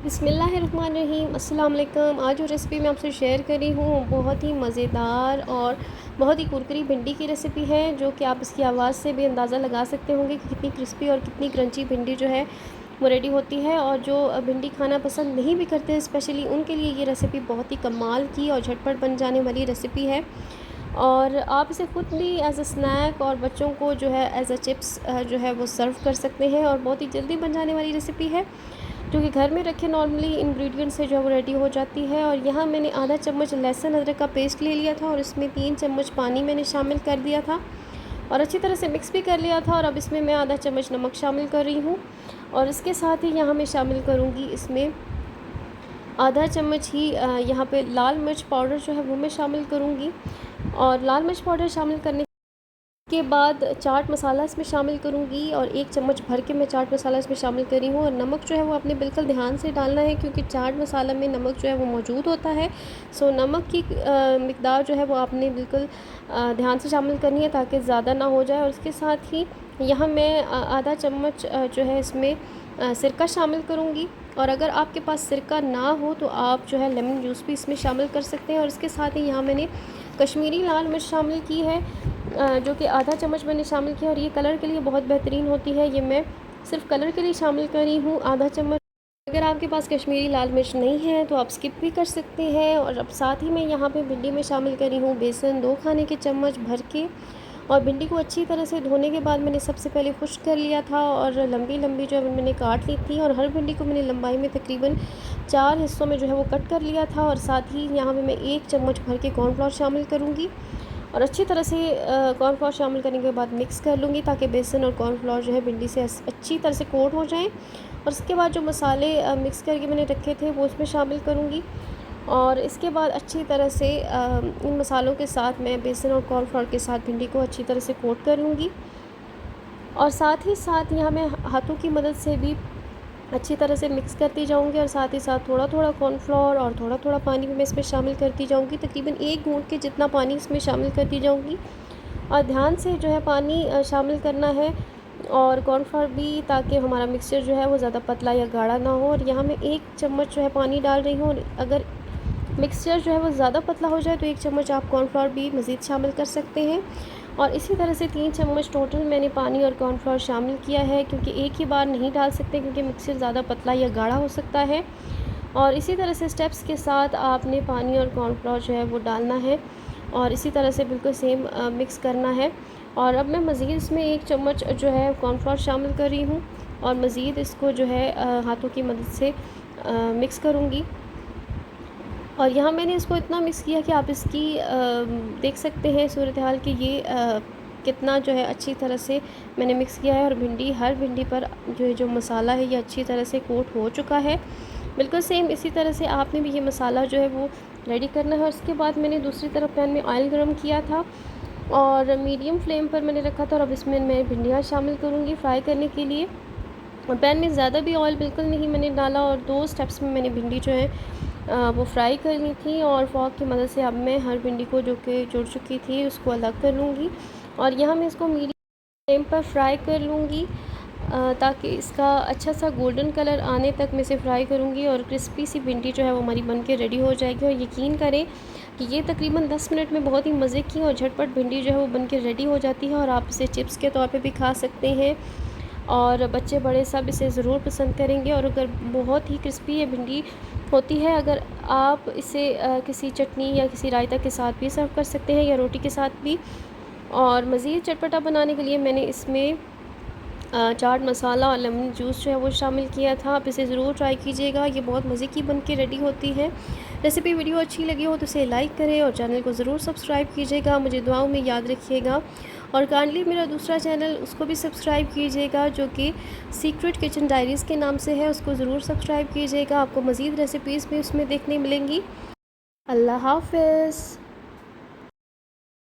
बिस्मिल्लाहिर्रहमानिर्रहीम अस्सलाम वालेकुम। आज जो रेसिपी मैं आपसे शेयर करी हूँ बहुत ही मज़ेदार और बहुत ही कुरकुरी भिंडी की रेसिपी है, जो कि आप इसकी आवाज़ से भी अंदाज़ा लगा सकते होंगे कि कितनी क्रिस्पी और कितनी क्रंची भिंडी जो है वो रेडी होती है। और जो भिंडी खाना पसंद नहीं भी करते, स्पेशली उनके लिए ये रेसिपी बहुत ही कमाल की और झटपट बन जाने वाली रेसिपी है। और आप इसे खुद भी एज़ अ स्नैक और बच्चों को जो है एज़ अ चिप्स जो है वो सर्व कर सकते हैं। और बहुत ही जल्दी बन जाने वाली रेसिपी है, जो कि घर में रखे नॉर्मली इंग्रेडिएंट से जो है वो रेडी हो जाती है। और यहाँ मैंने आधा चम्मच लहसुन अदरक का पेस्ट ले लिया था और इसमें 3 चम्मच पानी मैंने शामिल कर दिया था और अच्छी तरह से मिक्स भी कर लिया था। और अब इसमें मैं आधा चम्मच नमक शामिल कर रही हूँ और इसके साथ ही यहाँ मैं शामिल करूँगी इसमें आधा चम्मच ही यहाँ पे लाल मिर्च पाउडर जो है वो मैं शामिल करूँगी। और लाल मिर्च पाउडर शामिल करने के बाद चाट मसाला इसमें शामिल करूँगी और 1 चम्मच भर के मैं चाट मसाला इसमें शामिल करी हूँ। और नमक जो है वो आपने बिल्कुल ध्यान से डालना है, क्योंकि चाट मसाला में नमक जो है वो मौजूद होता है। सो नमक की मिकदार जो है वो आपने बिल्कुल ध्यान से शामिल करनी है, ताकि ज़्यादा ना हो जाए। और उसके साथ ही यहाँ मैं आधा चम्मच जो है इसमें सिरका शामिल करूँगी। और अगर आपके पास सिरका ना हो तो आप जो है लेमन जूस भी इसमें शामिल कर सकते हैं। और इसके साथ ही यहाँ मैंने कश्मीरी लाल मिर्च शामिल की है, जो कि आधा चम्मच मैंने शामिल किया। और ये कलर के लिए बहुत बेहतरीन होती है, ये मैं सिर्फ कलर के लिए शामिल करी हूँ आधा चम्मच। अगर आपके पास कश्मीरी लाल मिर्च नहीं है तो आप स्किप भी कर सकते हैं। और अब साथ ही मैं यहाँ पे भिंडी में शामिल करी हूँ बेसन 2 खाने के चम्मच भर के। और भिंडी को अच्छी तरह से धोने के बाद मैंने सबसे पहले खुश्क कर लिया था और लंबी लंबी जो है मैंने काट ली थी। और हर भिंडी को मैंने लंबाई में तकरीबन 4 हिस्सों में जो है वो कट कर लिया था। और साथ ही यहाँ पे मैं 1 चम्मच भर के कॉर्नफ्लोर शामिल करूँगी और अच्छी तरह से कॉर्नफ्लोर शामिल करने के बाद मिक्स कर लूँगी, ताकि बेसन और कॉर्नफ्लोर जो है भिंडी से अच्छी तरह से कोट हो जाएं। और इसके बाद जो मसाले मिक्स करके मैंने रखे थे वो इसमें शामिल करूँगी। और इसके बाद अच्छी तरह से इन मसालों के साथ मैं बेसन और कॉर्नफ्लोर के साथ भिंडी को अच्छी तरह से कोट कर लूँगी। और साथ ही साथ यहाँ मैं हाथों की मदद से भी अच्छी तरह से मिक्स करती जाऊंगी। और साथ ही साथ थोड़ा थोड़ा कॉर्नफ्लोर और थोड़ा थोड़ा पानी भी मैं इसमें शामिल करती जाऊंगी, तकरीबन 1 घूंट के जितना पानी इसमें शामिल करती जाऊंगी। और ध्यान से जो है पानी शामिल करना है और कॉर्नफ्लोर भी, ताकि हमारा मिक्सचर जो है वो ज़्यादा पतला या गाढ़ा ना हो। और यहाँ मैं 1 चम्मच जो है पानी डाल रही हूँ। और अगर मिक्सचर जो है वो ज़्यादा पतला हो जाए तो 1 चम्मच आप कॉर्नफ्लोर भी मज़ीद शामिल कर सकते हैं। और इसी तरह से 3 चम्मच टोटल मैंने पानी और कॉर्नफ्लोर शामिल किया है, क्योंकि एक ही बार नहीं डाल सकते, क्योंकि मिक्सचर ज़्यादा पतला या गाढ़ा हो सकता है। और इसी तरह से स्टेप्स के साथ आपने पानी और कॉर्नफ्लोर जो है वो डालना है और इसी तरह से बिल्कुल सेम मिक्स करना है। और अब मैं मज़ीद इसमें 1 चम्मच जो है कॉर्नफ्लोर शामिल कर रही हूँ और मज़ीद इसको जो है हाथों की मदद से मिक्स करूँगी। और यहाँ मैंने इसको इतना मिक्स किया कि आप इसकी देख सकते हैं सूरत हाल कि ये कितना जो है अच्छी तरह से मैंने मिक्स किया है। और हर भिंडी पर जो मसाला है ये अच्छी तरह से कोट हो चुका है। बिल्कुल सेम इसी तरह से आपने भी ये मसाला जो है वो रेडी करना है। और उसके बाद मैंने दूसरी तरफ पैन में ऑयल गर्म किया था और मीडियम फ्लेम पर मैंने रखा था। और अब इसमें मैं भिंडियाँ शामिल करूँगी फ्राई करने के लिए। और पैन में ज़्यादा भी ऑयल बिल्कुल नहीं मैंने डाला और 2 स्टेप्स में मैंने भिंडी जो है वो फ्राई करनी थी। और फॉक की मदद से अब मैं हर भिंडी को जो कि जुड़ चुकी थी उसको अलग कर लूँगी। और यहाँ मैं इसको मीडियम फ्लेम पर फ्राई कर लूँगी, ताकि इसका अच्छा सा गोल्डन कलर आने तक मैं इसे फ्राई करूँगी। और क्रिस्पी सी भिंडी जो है वो हमारी बन के रेडी हो जाएगी। और यकीन करें कि ये तकरीबन 10 मिनट में बहुत ही मज़े की और झटपट भिंडी जो है वो बन के रेडी हो जाती है। और आप इसे चिप्स के तौर पे भी खा सकते हैं और बच्चे बड़े सब इसे ज़रूर पसंद करेंगे। और अगर बहुत ही क्रिस्पी ये भिंडी होती है, अगर आप इसे किसी चटनी या किसी रायता के साथ भी सर्व कर सकते हैं या रोटी के साथ भी। और मज़ीद चटपटा बनाने के लिए मैंने इसमें चाट मसाला और लेमन जूस जो है वो शामिल किया था। आप इसे ज़रूर ट्राई कीजिएगा, ये बहुत मज़े की बन के रेडी होती है। रेसिपी वीडियो अच्छी लगी हो तो इसे लाइक करें और चैनल को ज़रूर सब्सक्राइब कीजिएगा, मुझे दुआओं में याद रखिएगा। और काइंडली मेरा दूसरा चैनल उसको भी सब्सक्राइब कीजिएगा, जो कि सीक्रेट किचन डायरीज़ के नाम से है, उसको ज़रूर सब्सक्राइब कीजिएगा। आपको मज़ीद रेसिपीज़ भी उसमें देखने मिलेंगी। अल्लाह हाफ़िज़।